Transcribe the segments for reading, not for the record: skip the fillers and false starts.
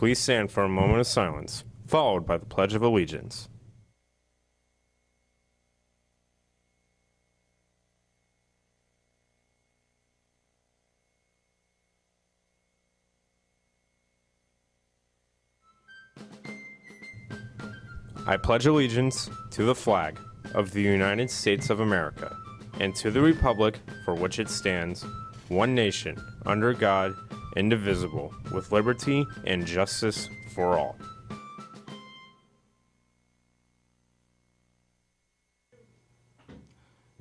Please stand for a moment of silence, followed by the Pledge of Allegiance. I pledge allegiance to the flag of the United States of America and to the republic for which it stands, one nation, under God, indivisible, with liberty and justice for all.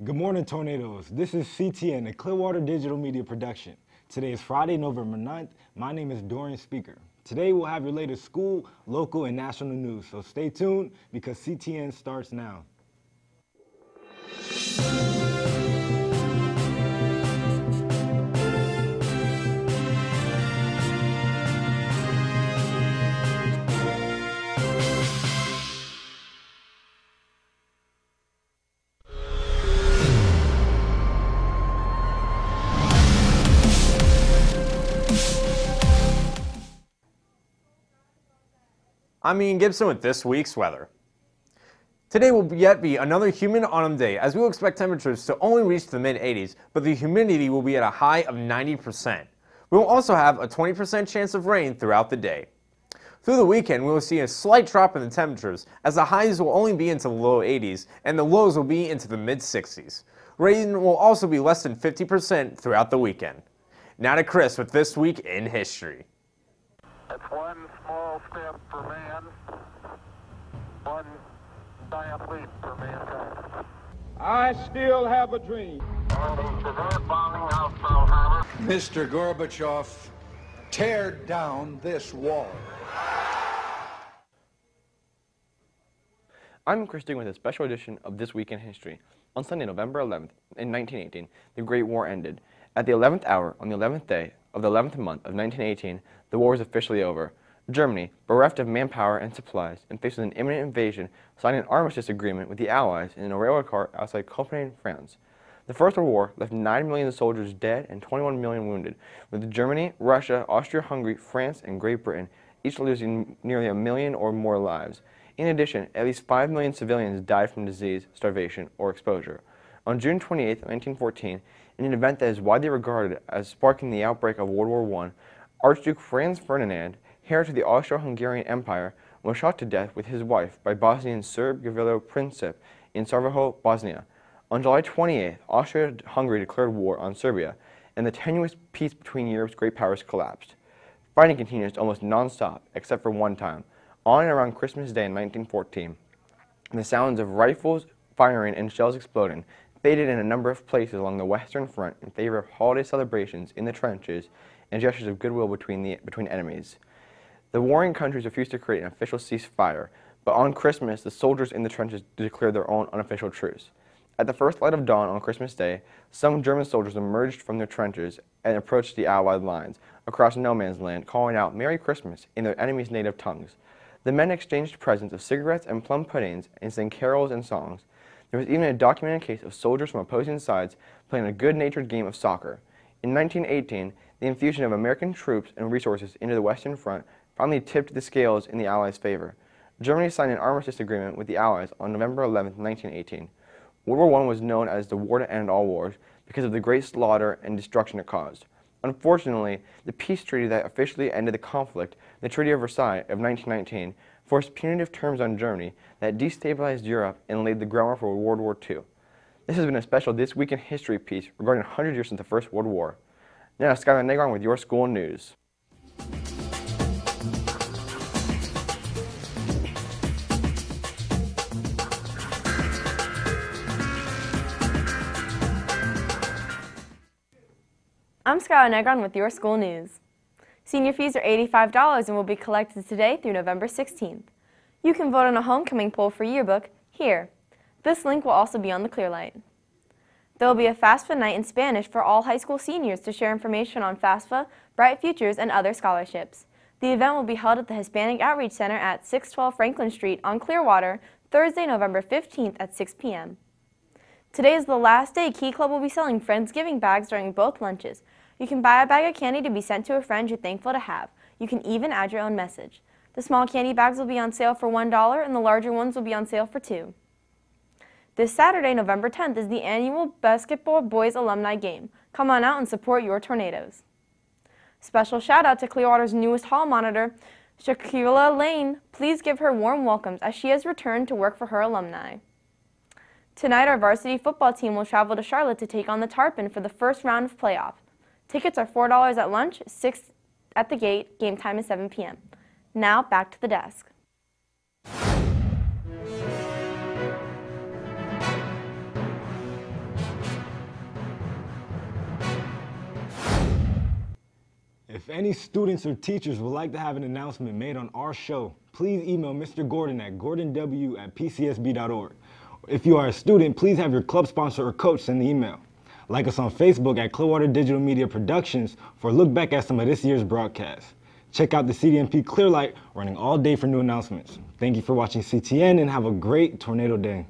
Good morning, Tornadoes. This is CTN, a Clearwater digital media production. Today is Friday, November 9th. My name is Dorian Speaker. Today we'll have your latest school, local, and national news, so stay tuned because CTN starts now. I'm Ian Gibson with this week's weather. Today will yet be another humid autumn day as we will expect temperatures to only reach the mid-80s, but the humidity will be at a high of 90%. We will also have a 20% chance of rain throughout the day. Through the weekend, we will see a slight drop in the temperatures as the highs will only be into the low 80s and the lows will be into the mid-60s. Rain will also be less than 50% throughout the weekend. Now to Chris with This Week in History. That's one small step for man, one giant leap for mankind. I still have a dream. Mr. Gorbachev, tear down this wall. I'm Christine with a special edition of This Week in History. On Sunday, November 11th, in 1918, the Great War ended. At the 11th hour, on the 11th day of the 11th month of 1918, the war was officially over. Germany, bereft of manpower and supplies, and faced with an imminent invasion, signed an armistice agreement with the Allies in a railway car outside Copenhagen, France. The First World War left 9 million soldiers dead and 21 million wounded, with Germany, Russia, Austria-Hungary, France, and Great Britain each losing nearly 1 million or more lives. In addition, at least 5 million civilians died from disease, starvation, or exposure. On June 28, 1914, in an event that is widely regarded as sparking the outbreak of World War I, Archduke Franz Ferdinand, heir to the Austro-Hungarian Empire, was shot to death with his wife by Bosnian Serb Gavrilo Princip in Sarajevo, Bosnia. On July 28th, Austria-Hungary declared war on Serbia, and the tenuous peace between Europe's great powers collapsed. Fighting continues almost non-stop, except for one time, on and around Christmas Day in 1914. The sounds of rifles firing and shells exploding faded in a number of places along the Western Front in favor of holiday celebrations in the trenches and gestures of goodwill between enemies. The warring countries refused to create an official ceasefire, but on Christmas, the soldiers in the trenches declared their own unofficial truce. At the first light of dawn on Christmas Day, some German soldiers emerged from their trenches and approached the Allied lines across no man's land, calling out "Merry Christmas" in their enemies' native tongues. The men exchanged presents of cigarettes and plum puddings and sang carols and songs. There was even a documented case of soldiers from opposing sides playing a good-natured game of soccer. In 1918, the infusion of American troops and resources into the Western Front finally tipped the scales in the Allies' favor. Germany signed an armistice agreement with the Allies on November 11, 1918. World War I was known as the war to end all wars because of the great slaughter and destruction it caused. Unfortunately, the peace treaty that officially ended the conflict, the Treaty of Versailles of 1919, forced punitive terms on Germany that destabilized Europe and laid the groundwork for World War II. This has been a special This Week in History piece regarding 100 years since the First World War. Now, Skylar Negron with your school news. I'm Skylar Negron with your school news. Senior fees are $85 and will be collected today through November 16th. You can vote on a homecoming poll for yearbook here. This link will also be on the Clearlight. There will be a FAFSA night in Spanish for all high school seniors to share information on FAFSA, Bright Futures, and other scholarships. The event will be held at the Hispanic Outreach Center at 612 Franklin Street on Clearwater, Thursday, November 15th at 6 p.m. Today is the last day Key Club will be selling Friendsgiving bags during both lunches. You can buy a bag of candy to be sent to a friend you're thankful to have. You can even add your own message. The small candy bags will be on sale for $1 and the larger ones will be on sale for $2. This Saturday, November 10th, is the annual Basketball Boys Alumni Game. Come on out and support your Tornadoes. Special shout out to Clearwater's newest hall monitor, Shaquila Lane. Please give her warm welcomes as she has returned to work for her alumni. Tonight, our varsity football team will travel to Charlotte to take on the Tarpon for the first round of playoff. Tickets are $4 at lunch, $6 at the gate. Game time is 7 p.m. Now, back to the desk. If any students or teachers would like to have an announcement made on our show, please email Mr. Gordon at gordonw@pcsb.org. If you are a student, please have your club sponsor or coach send the email. Like us on Facebook at Clearwater Digital Media Productions for a look back at some of this year's broadcasts. Check out the CDMP Clearlight running all day for new announcements. Thank you for watching CTN and have a great tornado day.